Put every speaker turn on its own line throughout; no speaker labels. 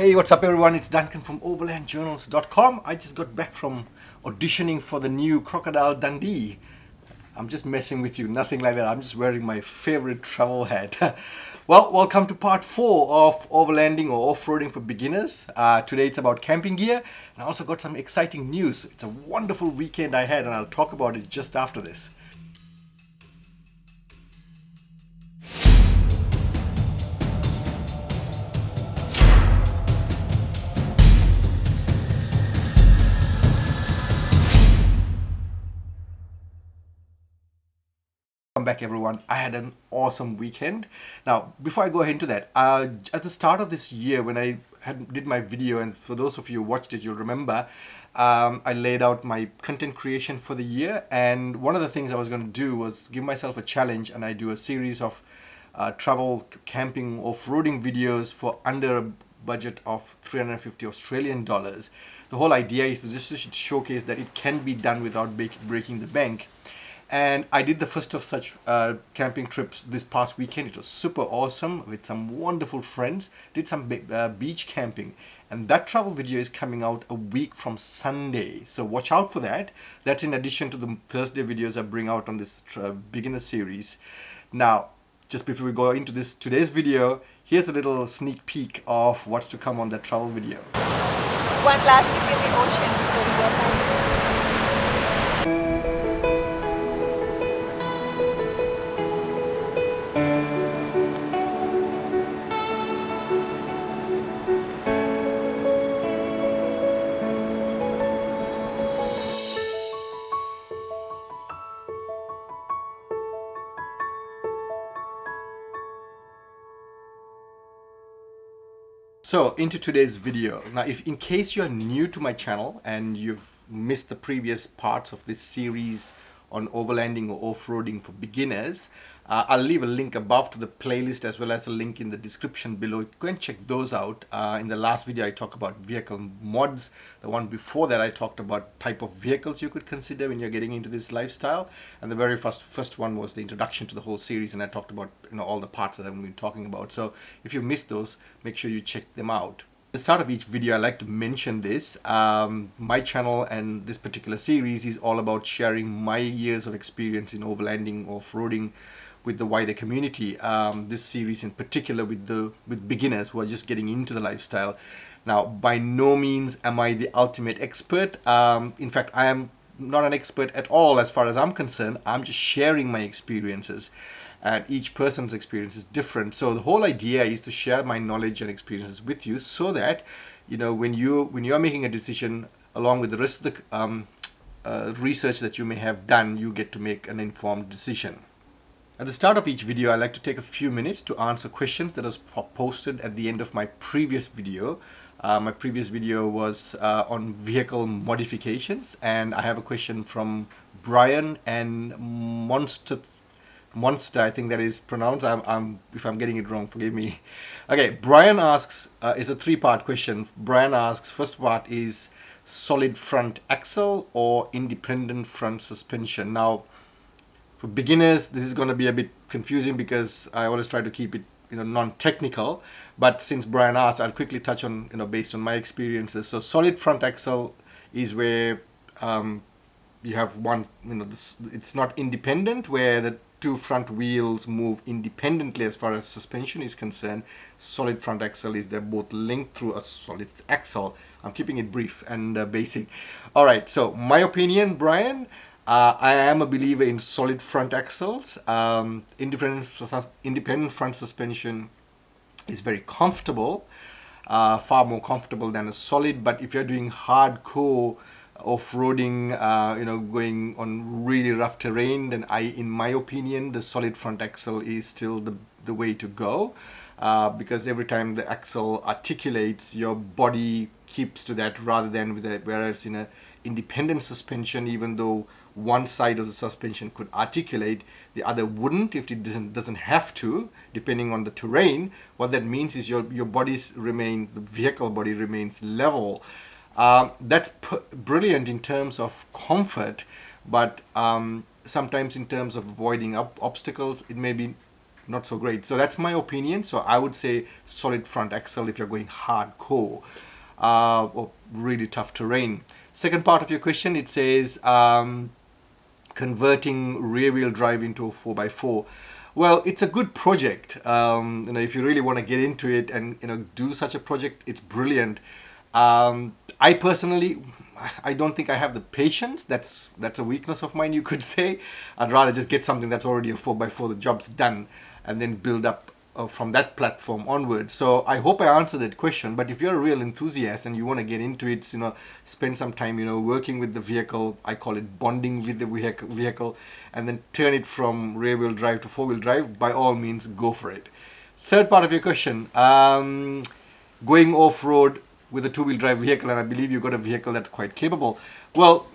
Hey, what's up everyone? It's Duncan from overlandjournals.com. I just got back from auditioning for the new Crocodile Dundee. I'm just messing with you, nothing like that. I'm just wearing my favorite travel hat. Well, welcome to part 4 of overlanding or off-roading for beginners. Today it's about camping gear, and I also got some exciting news. It's a wonderful weekend I had, and I'll talk about it just after this. Welcome back everyone. I had an awesome weekend. Now before I go into that, at the start of this year when I did my video, and for those of you who watched it, you'll remember I laid out my content creation for the year, and one of the things I was going to do was give myself a challenge, and I do a series of travel, camping, off-roading videos for under a budget of 350 Australian dollars. The whole idea is to just showcase that it can be done without breaking the bank. And I did the first of such camping trips this past weekend. It was super awesome with some wonderful friends. Did some beach camping. And that travel video is coming out a week from Sunday. So watch out for that. That's in addition to the Thursday videos I bring out on this beginner series. Now, just before we go into today's video, here's a little sneak peek of what's to come on that travel video.
One last dip in the ocean before we go home.
So into today's video. Now, if in case you're new to my channel and you've missed the previous parts of this series on overlanding or off-roading for beginners, I'll leave a link above to the playlist as well as a link in the description below. Go and check those out. In the last video I talked about vehicle mods. The one before that I talked about type of vehicles you could consider when you're getting into this lifestyle. And the very first one was the introduction to the whole series, and I talked about all the parts that I've been talking about. So if you missed those, make sure you check them out. At the start of each video I like to mention this. My channel and this particular series is all about sharing my years of experience in overlanding, off-roading with the wider community. This series in particular with beginners who are just getting into the lifestyle. Now, by no means am I the ultimate expert. In fact, I am not an expert at all as far as I'm concerned. I'm just sharing my experiences, and each person's experience is different. So the whole idea is to share my knowledge and experiences with you, so that when you are making a decision along with the rest of the research that you may have done, you get to make an informed decision. At the start of each video, I like to take a few minutes to answer questions that was posted at the end of my previous video. My previous video was on vehicle modifications, and I have a question from Brian and Monster, I think that is pronounced. If I'm getting it wrong, forgive me. Okay, Brian asks, it's a 3-part question. Brian asks, first part is solid front axle or independent front suspension. Now, for beginners, this is going to be a bit confusing because I always try to keep it non-technical. But since Brian asked, I'll quickly touch on based on my experiences. So solid front axle is where you have one, it's not independent, where the 2 front wheels move independently as far as suspension is concerned. Solid front axle is they're both linked through a solid axle. I'm keeping it brief and basic. All right, so my opinion, Brian, I am a believer in solid front axles. Independent front suspension is very comfortable, far more comfortable than a solid. But if you're doing hardcore off-roading, going on really rough terrain, then in my opinion, the solid front axle is still the way to go, because every time the axle articulates, your body keeps to that rather than whereas in a independent suspension, even though one side of the suspension could articulate, the other wouldn't if it doesn't have to, depending on the terrain. What that means is the vehicle body remains level. That's brilliant in terms of comfort, but sometimes in terms of avoiding obstacles, it may be not so great. So that's my opinion. So I would say solid front axle if you're going hardcore or really tough terrain. Second part of your question, it says converting rear wheel drive into a 4x4. Well, it's a good project. If you really want to get into it and do such a project, it's brilliant. I personally, I don't think I have the patience. That's a weakness of mine, you could say. I'd rather just get something that's already a 4x4, the job's done, and then build up from that platform onwards. So I hope I answered that question. But if you're a real enthusiast and you want to get into it, spend some time, working with the vehicle, I call it bonding with the vehicle, and then turn it from rear wheel drive to 4-wheel drive, by all means, go for it. Third part of your question, going off-road with a 2-wheel drive vehicle, and I believe you've got a vehicle that's quite capable. Well,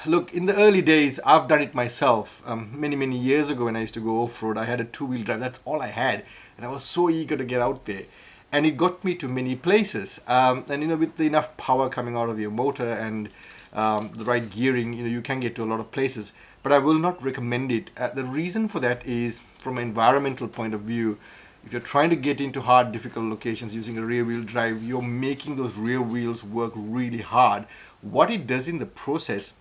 look, in the early days, I've done it myself. Many years ago when I used to go off-road, I had a 2-wheel drive. That's all I had. And I was so eager to get out there. And it got me to many places. With enough power coming out of your motor and the right gearing, you can get to a lot of places. But I will not recommend it. The reason for that is, from an environmental point of view, if you're trying to get into hard, difficult locations using a rear-wheel drive, you're making those rear wheels work really hard. What it does in the process,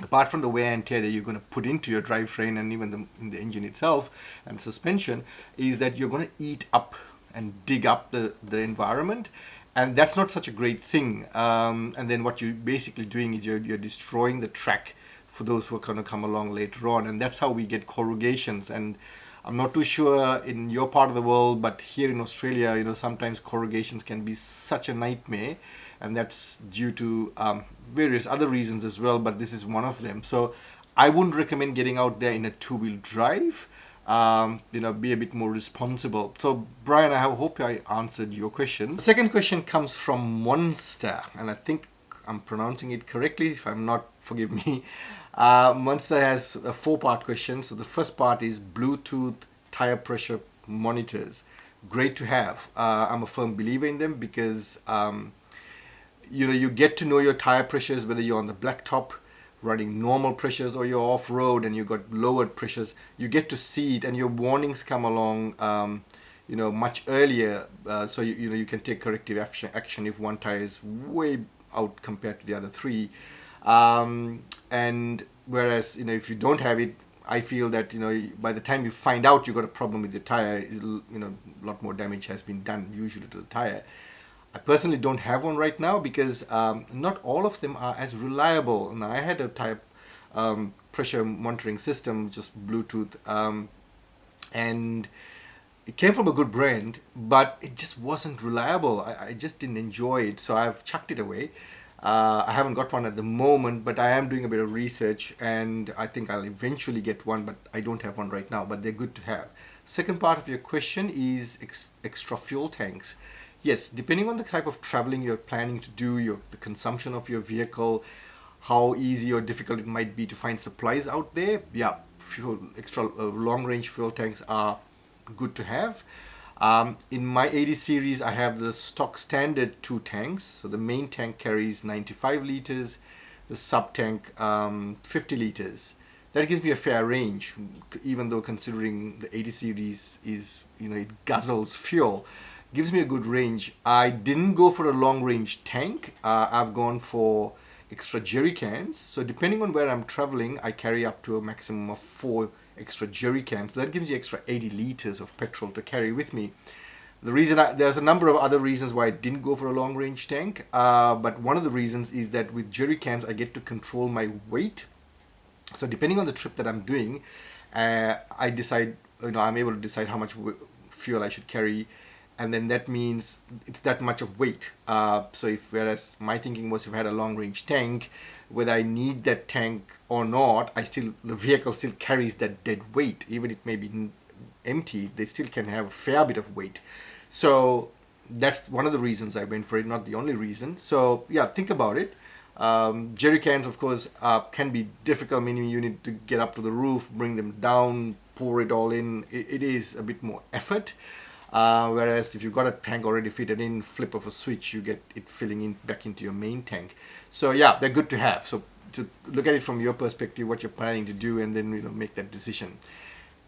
apart from the wear and tear that you're going to put into your drivetrain and even in the engine itself and suspension, is that you're going to eat up and dig up the environment. And that's not such a great thing. And then what you're basically doing is you're destroying the track for those who are going to come along later on. And that's how we get corrugations. And I'm not too sure in your part of the world, but here in Australia, sometimes corrugations can be such a nightmare, and that's due to various other reasons as well, but this is one of them. So I wouldn't recommend getting out there in a 2-wheel drive. Be a bit more responsible. So Brian, I hope I answered your question. The second question comes from Monster, and I think I'm pronouncing it correctly. If I'm not, forgive me. Monster has a 4-part question. So the first part is Bluetooth tire pressure monitors. Great to have. I'm a firm believer in them because you get to know your tire pressures, whether you're on the blacktop running normal pressures or you're off-road and you've got lowered pressures. You get to see it, and your warnings come along much earlier, so you can take corrective action if one tire is way out compared to the other 3. And whereas if you don't have it, I feel that by the time you find out you got a problem with the tire, a lot more damage has been done usually to the tire. I personally don't have one right now because not all of them are as reliable. Now, I had a tire pressure monitoring system, just Bluetooth, and it came from a good brand, but it just wasn't reliable. I just didn't enjoy it, so I've chucked it away. I haven't got one at the moment, but I am doing a bit of research, and I think I'll eventually get one, but I don't have one right now, but they're good to have. Second part of your question is extra fuel tanks. Yes, depending on the type of traveling you're planning to do, the consumption of your vehicle, how easy or difficult it might be to find supplies out there, extra long-range fuel tanks are good to have. In my 80 series, I have the stock standard 2 tanks. So the main tank carries 95 liters, the sub tank 50 liters. That gives me a fair range, even though considering the 80 series is, it guzzles fuel. Gives me a good range. I didn't go for a long range tank. I've gone for extra jerry cans. So depending on where I'm traveling, I carry up to a maximum of 4 extra jerry cans. So that gives you extra 80 liters of petrol to carry with me. The reason there's a number of other reasons why I didn't go for a long range tank, but one of the reasons is that with jerry cans I get to control my weight. So depending on the trip that I'm doing, I decide, I'm able to decide how much fuel I should carry, and then that means it's that much of weight. So whereas my thinking was, if I had a long range tank, whether I need that tank or not, the vehicle still carries that dead weight. Even it may be empty, they still can have a fair bit of weight. So that's one of the reasons I went for it, not the only reason. So yeah, think about it. Jerry cans, of course, can be difficult, meaning you need to get up to the roof, bring them down, pour it all in. It is a bit more effort. Whereas if you've got a tank already fitted in, flip of a switch, you get it filling in back into your main tank. So yeah, they're good to have. So to look at it from your perspective, what you're planning to do, and then make that decision.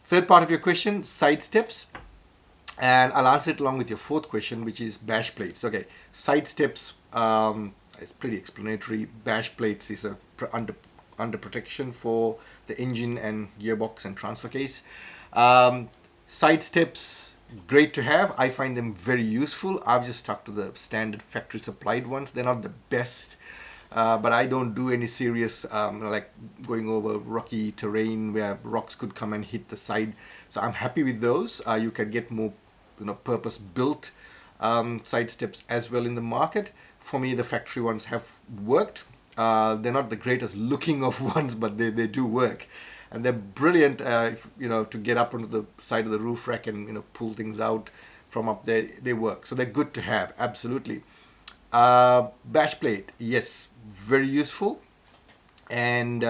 Third part of your question, side steps. And I'll answer it along with your fourth question, which is bash plates. Okay, side steps, it's pretty explanatory. Bash plates is a under protection for the engine and gearbox and transfer case. Side steps, great to have. I find them very useful. I've just stuck to the standard factory supplied ones. They're not the best, but I don't do any serious like going over rocky terrain where rocks could come and hit the side. So I'm happy with those. You can get more purpose built side steps as well in the market. For me, the factory ones have worked. They're not the greatest looking of ones, but they do work, and they're brilliant if, to get up onto the side of the roof rack and pull things out from up there. They work, so they're good to have, absolutely. Bash plate, yes, very useful. And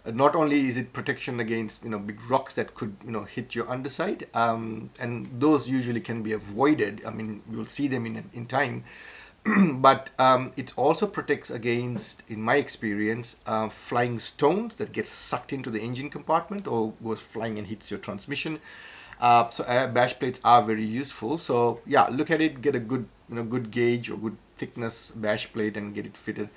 not only is it protection against big rocks that could hit your underside, and those usually can be avoided. I mean, you'll see them in time, but it also protects against, in my experience, flying stones that get sucked into the engine compartment or goes flying and hits your transmission. So bash plates are very useful. So yeah, look at it, get a good good gauge or good thickness bash plate and get it fitted.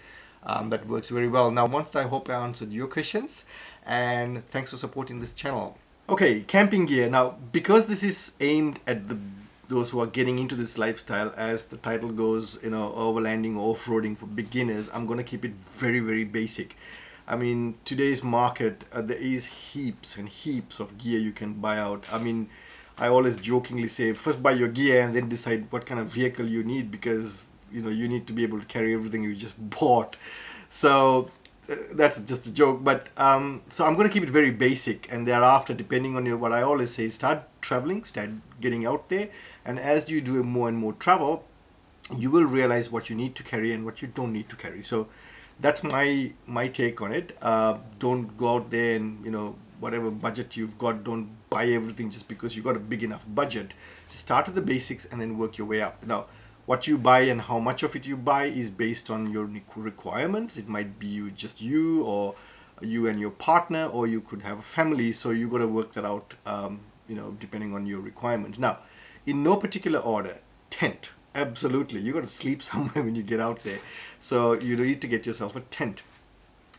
That works very well. Now, I hope I answered your questions, and thanks for supporting this channel. Okay, camping gear. Now, because this is aimed at those who are getting into this lifestyle, as the title goes, overlanding or off-roading for beginners, I'm going to keep it very, very basic. I mean, today's market, there is heaps and heaps of gear you can buy out. I mean, I always jokingly say, first buy your gear and then decide what kind of vehicle you need, because you need to be able to carry everything you just bought. So that's just a joke, but so I'm going to keep it very basic, and thereafter, depending on what I always say, start traveling, start getting out there, and as you do more and more travel, you will realize what you need to carry and what you don't need to carry. So that's my take on it. Don't go out there and whatever budget you've got, don't buy everything just because you've got a big enough budget. Start with the basics and then work your way up. Now, what you buy and how much of it you buy is based on your requirements. It might be just you, or you and your partner, or you could have a family. So you got to work that out, depending on your requirements. Now, in no particular order, tent. Absolutely, you got to sleep somewhere when you get out there. So you need to get yourself a tent.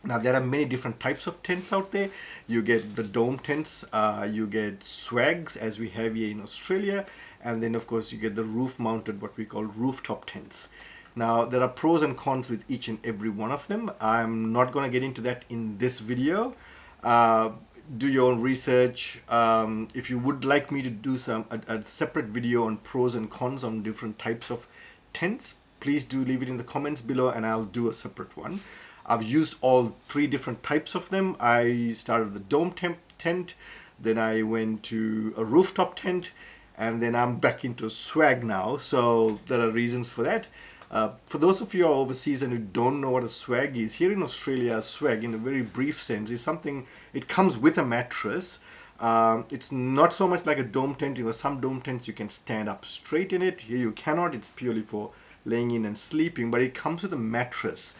Now, there are many different types of tents out there. You get the dome tents, you get swags, as we have here in Australia, and then of course you get the roof mounted, what we call rooftop tents. Now, there are pros and cons with each and every one of them. I'm not going to get into that in this video. Do your own research. If you would like me to do a separate video on pros and cons on different types of tents, please do leave it in the comments below and I'll do a separate one. I've used all three different types of them. I started the dome tent, then I went to a rooftop tent, and then I'm back into a swag now. So there are reasons for that. For those of you who are overseas and who don't know what a swag is, here in Australia, a swag, in a very brief sense, is something, it comes with a mattress. It's not so much like a dome tent. Some dome tents you can stand up straight in it. Here you cannot. It's purely for laying in and sleeping, but it comes with a mattress.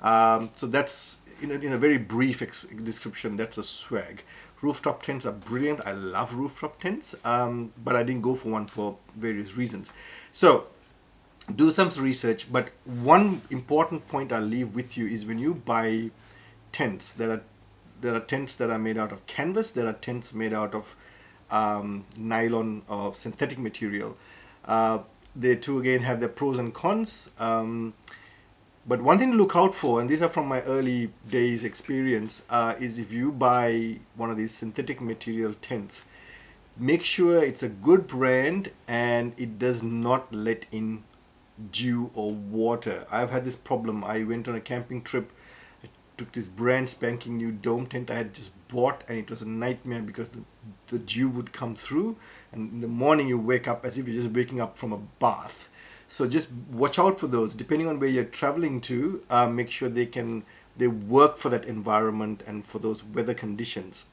So that's, in a very brief description, that's a swag. Rooftop tents are brilliant. I love rooftop tents, but I didn't go for one for various reasons. So do some research, but one important point I'll leave with you is when you buy tents, there are tents that are made out of canvas, there are tents made out of nylon or synthetic material. They too again have their pros and cons. But one thing to look out for, and these are from my early days experience, is if you buy one of these synthetic material tents, make sure it's a good brand and it does not let in dew or water. I've had this problem. I went on a camping trip, I took this brand spanking new dome tent I had just bought, and it was a nightmare because the dew would come through, and in the morning you wake up as if you're just waking up from a bath. So just watch out for those. Depending on where you're traveling to, make sure they work for that environment and for those weather conditions.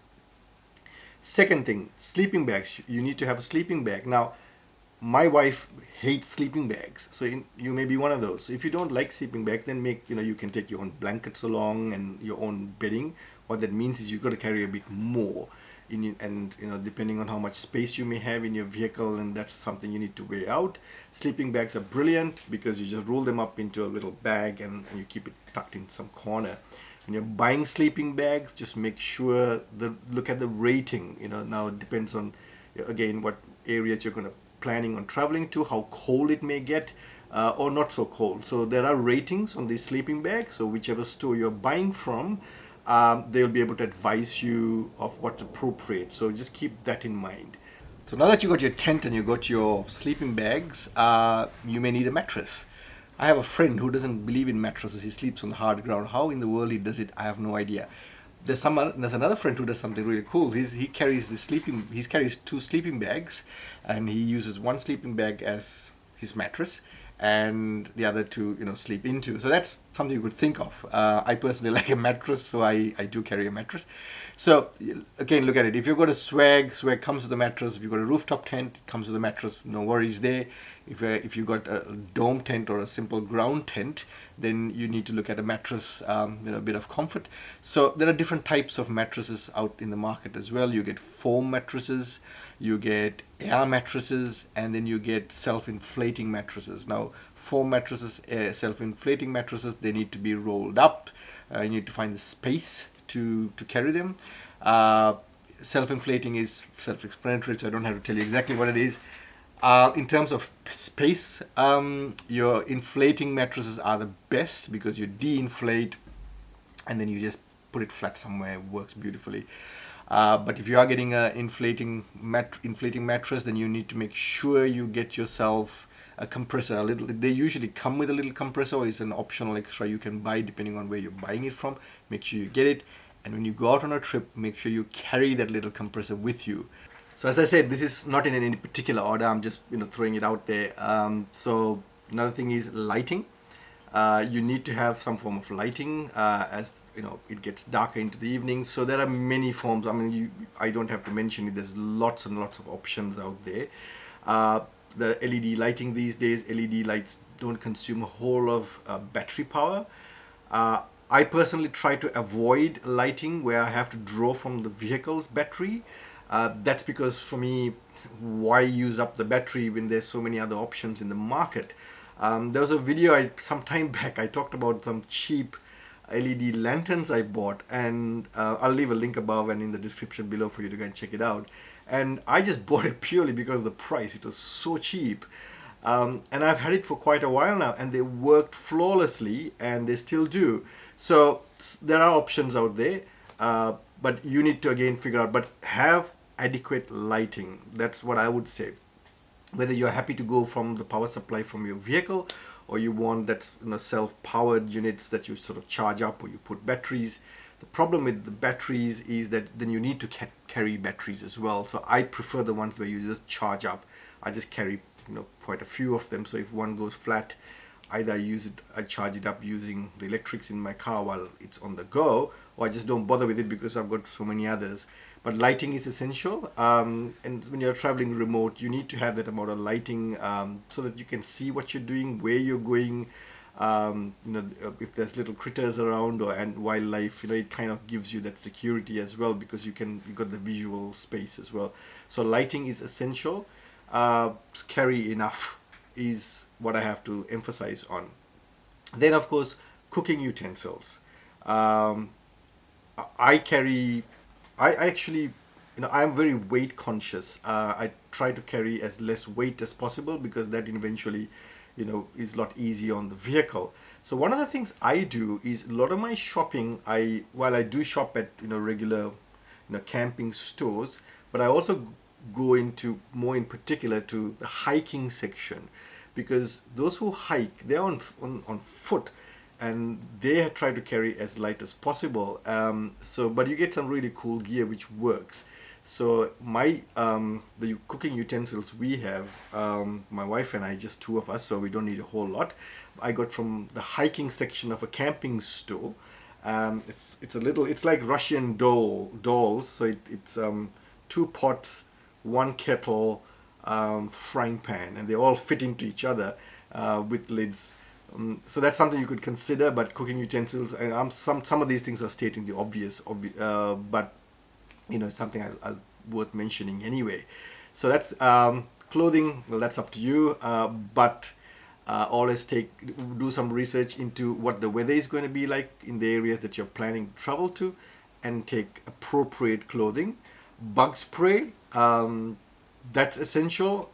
Second thing, sleeping bags. You need to have a sleeping bag. Now, my wife hates sleeping bags, so you may be one of those. So if you don't like sleeping bags, then you can take your own blankets along and your own bedding. What that means is you've got to carry a bit more. and depending on how much space you may have in your vehicle, and that's something you need to weigh out. Sleeping bags are brilliant because you just roll them up into a little bag and you keep it tucked in some corner. When you're buying sleeping bags, just make sure look at the rating. Now it depends on again what areas you're going to planning on traveling to, how cold it may get, or not so cold. So there are ratings on these sleeping bags. So whichever store you're buying from, they'll be able to advise you of what's appropriate. So just keep that in mind. So now that you got your tent and you got your sleeping bags, you may need a mattress. I have a friend who doesn't believe in mattresses. He sleeps on the hard ground. How in the world he does it, I have no idea. There's another friend who does something really cool. He carries two sleeping bags, and he uses one sleeping bag as his mattress and the other to sleep into. So that's something you could think of. I personally like a mattress, so I do carry a mattress. So again, look at it. If you've got a swag comes with a mattress. If you've got a rooftop tent, it comes with a mattress. No worries there. If you've got a dome tent or a simple ground tent, then you need to look at a mattress, a bit of comfort. So there are different types of mattresses out in the market as well. You get foam mattresses, you get air mattresses, and then you get self-inflating mattresses. Now, foam mattresses, self-inflating mattresses, they need to be rolled up. You need to find the space to carry them. Self-inflating is self-explanatory, so I don't have to tell you exactly what it is. In terms of space, your inflating mattresses are the best because you de-inflate and then you just put it flat somewhere. It works beautifully. But if you are getting an inflating mattress, then you need to make sure you get yourself a compressor. They usually come with a little compressor, or it's an optional extra you can buy depending on where you're buying it from. Make sure you get it, and when you go out on a trip, make sure you carry that little compressor with you. So as I said, this is not in any particular order. I'm just throwing it out there. So another thing is lighting. You need to have some form of lighting as it gets darker into the evening. So there are many forms. I mean, I don't have to mention it. There's lots and lots of options out there. The LED lighting these days, LED lights don't consume a whole of battery power. I personally try to avoid lighting where I have to draw from the vehicle's battery. That's because for me, why use up the battery when there's so many other options in the market? There was a video some time back. I talked about some cheap LED lanterns I bought, and I'll leave a link above and in the description below for you to go and check it out. And I just bought it purely because of the price. It was so cheap. And I've had it for quite a while now, and they worked flawlessly, and they still do. So there are options out there, but you need to again figure out, but have adequate lighting. That's what I would say. Whether you're happy to go from the power supply from your vehicle, or you want that self-powered units that you sort of charge up, or you put batteries. The problem with the batteries is that then you need to carry batteries as well. So I prefer the ones where you just charge up. I just carry quite a few of them. So if one goes flat, either I charge it up using the electrics in my car while it's on the go, or I just don't bother with it because I've got so many others. But lighting is essential, and when you're traveling remote, you need to have that amount of lighting so that you can see what you're doing, where you're going. If there's little critters around and wildlife, it kind of gives you that security as well, because you got the visual space as well. So lighting is essential. Carry enough is what I have to emphasize on. Then of course, cooking utensils. I actually, I'm very weight conscious. I try to carry as less weight as possible because that eventually, is a lot easier on the vehicle. So one of the things I do is a lot of my shopping, while I do shop at, regular, camping stores, but I also go into more in particular to the hiking section, because those who hike, they're on foot, and they try to carry as light as possible. But you get some really cool gear which works. So the cooking utensils we have, my wife and I, just two of us, so we don't need a whole lot. I got from the hiking section of a camping store. It's like Russian dolls. So it's 2 pots, 1 kettle, frying pan, and they all fit into each other with lids. So that's something you could consider. But cooking utensils, and some of these things are stating the obvious, but something I'll worth mentioning anyway. So that's clothing. Well, that's up to you. But always do some research into what the weather is going to be like in the areas that you're planning to travel to, and take appropriate clothing. Bug spray. That's essential.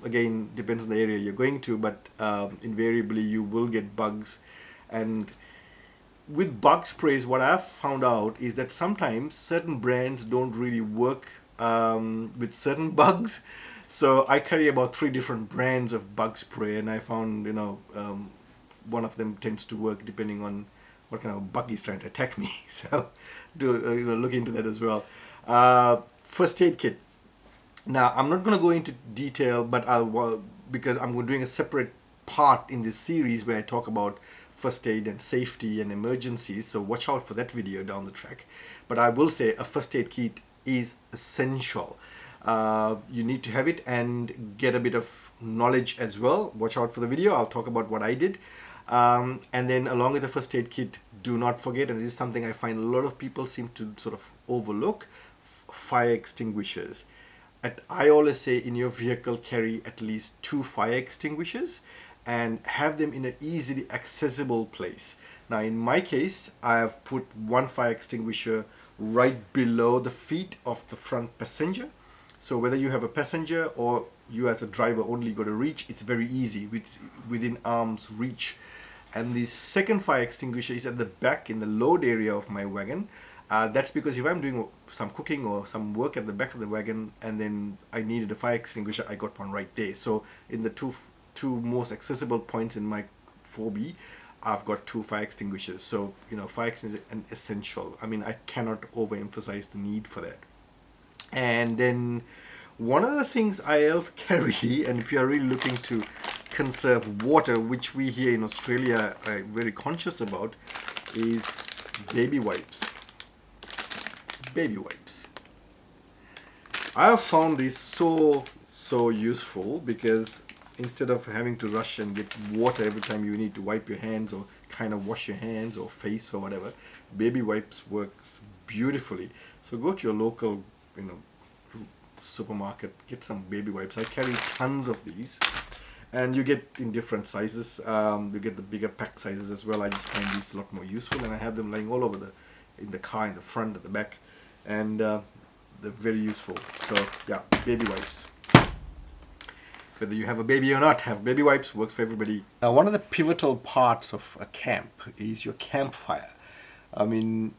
Again, depends on the area you're going to, but invariably you will get bugs. And with bug sprays, what I've found out is that sometimes certain brands don't really work with certain bugs. So I carry about 3 different brands of bug spray, and I found one of them tends to work depending on what kind of bug is trying to attack me. So do look into that as well. First aid kit. Now, I'm not going to go into detail, but because I'm doing a separate part in this series where I talk about first aid and safety and emergencies, so watch out for that video down the track. But I will say a first aid kit is essential. You need to have it and get a bit of knowledge as well. Watch out for the video. I'll talk about what I did. And then along with the first aid kit, do not forget, and this is something I find a lot of people seem to sort of overlook, fire extinguishers. I always say in your vehicle, carry at least 2 fire extinguishers and have them in an easily accessible place. Now in my case, I have put 1 fire extinguisher right below the feet of the front passenger. So whether you have a passenger or you as a driver only got to reach, it's very easy, within arm's reach. And the second fire extinguisher is at the back in the load area of my wagon. That's because if I'm doing some cooking or some work at the back of the wagon and then I needed a fire extinguisher, I got one right there. So in the two most accessible points in my 4B, I've got 2 fire extinguishers. So fire extinguisher is essential. I mean, I cannot overemphasize the need for that. And then one of the things I else carry, and if you are really looking to conserve water, which we here in Australia are very conscious about, is baby wipes. Baby wipes. I have found this so useful, because instead of having to rush and get water every time you need to wipe your hands or kind of wash your hands or face or whatever, baby wipes works beautifully. So go to your local supermarket, get some baby wipes. I carry tons of these, and you get in different sizes. You get the bigger pack sizes as well. I just find these a lot more useful, and I have them lying all over in the car, in the front, at the back, and they're very useful. So yeah, baby wipes. Whether you have a baby or not, have baby wipes. Works for everybody. Now, one of the pivotal parts of a camp is your campfire. I mean,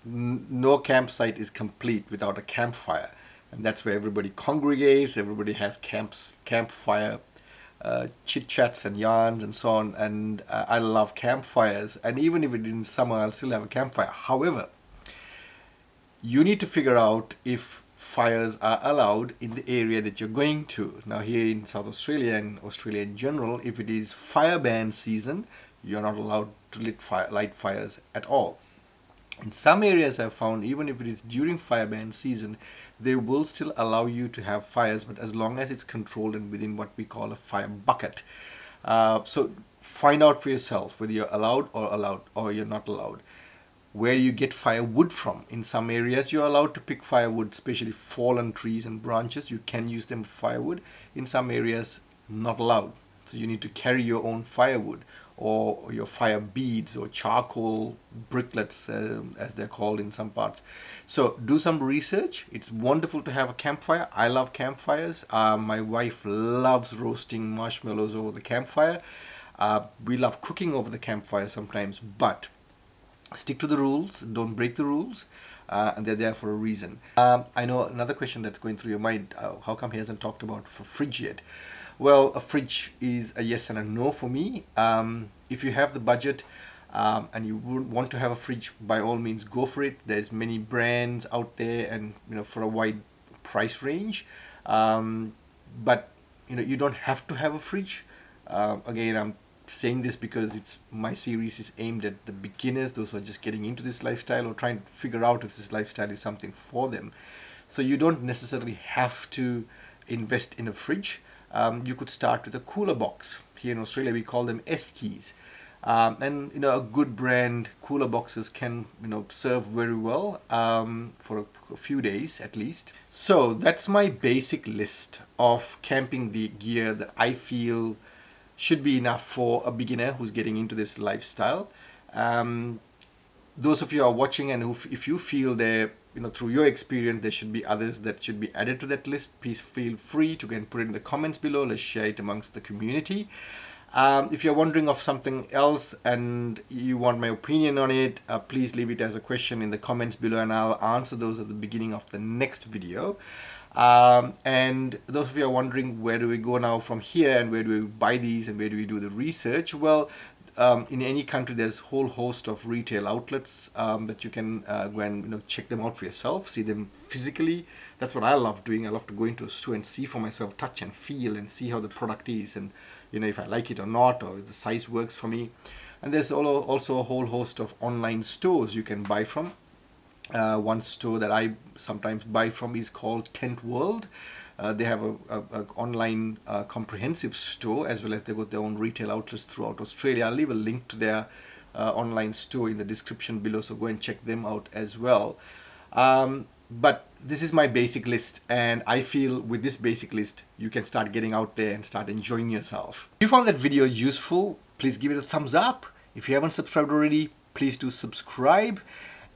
no campsite is complete without a campfire, and that's where everybody congregates. Everybody has campfire chit chats and yarns and so on. And I love campfires, and even if it's in summer, I'll still have a campfire. However, you need to figure out if fires are allowed in the area that you're going to. Now here in South Australia and Australia in general, if it is fire ban season, you're not allowed to light fires at all. In some areas I've found, even if it is during fire ban season, they will still allow you to have fires, but as long as it's controlled and within what we call a fire bucket. So find out for yourself whether you're allowed or you're not allowed. Where you get firewood from. In some areas you're allowed to pick firewood, especially fallen trees and branches. You can use them for firewood. In some areas, not allowed. So you need to carry your own firewood, or your fire beads, or charcoal bricklets, as they're called in some parts. So do some research. It's wonderful to have a campfire. I love campfires. My wife loves roasting marshmallows over the campfire. We love cooking over the campfire sometimes, but stick to the rules, don't break the rules, and they're there for a reason. I know another question that's going through your mind, how come he hasn't talked about for fridge yet? Well, a fridge is a yes and a no for me. If you have the budget and you would want to have a fridge, by all means go for it. There's many brands out there, and for a wide price range, but you don't have to have a fridge. Again, I'm saying this because my series is aimed at the beginners, those who are just getting into this lifestyle or trying to figure out if this lifestyle is something for them. So you don't necessarily have to invest in a fridge. You could start with a cooler box. Here in Australia we call them S-keys. And a good brand cooler boxes can serve very well for a few days at least. So that's my basic list of camping the gear that I feel should be enough for a beginner who's getting into this lifestyle. Those of you who are watching, and if you feel there, through your experience, there should be others that should be added to that list, please feel free to go and put it in the comments below. Let's share it amongst the community. If you're wondering of something else and you want my opinion on it, please leave it as a question in the comments below, and I'll answer those at the beginning of the next video. And those of you are wondering, where do we go now from here, and where do we buy these, and where do we do the research? Well, in any country, there's a whole host of retail outlets that you can go and check them out for yourself, see them physically. That's what I love doing. I love to go into a store and see for myself, touch and feel, and see how the product is, and if I like it or not, or if the size works for me. And there's also a whole host of online stores you can buy from. One store that I sometimes buy from is called Tent World. They have a online comprehensive store, as well as they've got their own retail outlets throughout Australia. I'll leave a link to their online store in the description below, so go and check them out as well. But this is my basic list, and I feel with this basic list you can start getting out there and start enjoying yourself. If you found that video useful, please give it a thumbs up. If you haven't subscribed already, please do subscribe.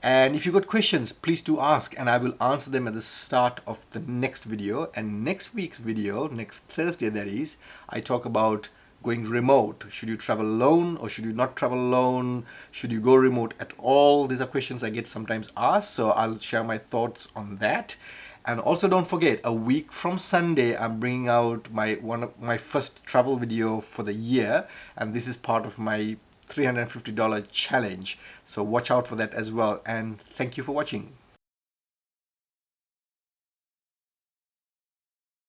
And if you got questions, please do ask, and I will answer them at the start of the next video. And next week's video, next Thursday that is, I talk about going remote. Should you travel alone, or should you not travel alone? Should you go remote at all? These are questions I get sometimes asked, so I'll share my thoughts on that. And also don't forget, a week from Sunday, I'm bringing out one of my first travel video for the year, and this is part of my $350 challenge. So watch out for that as well, and thank you for watching.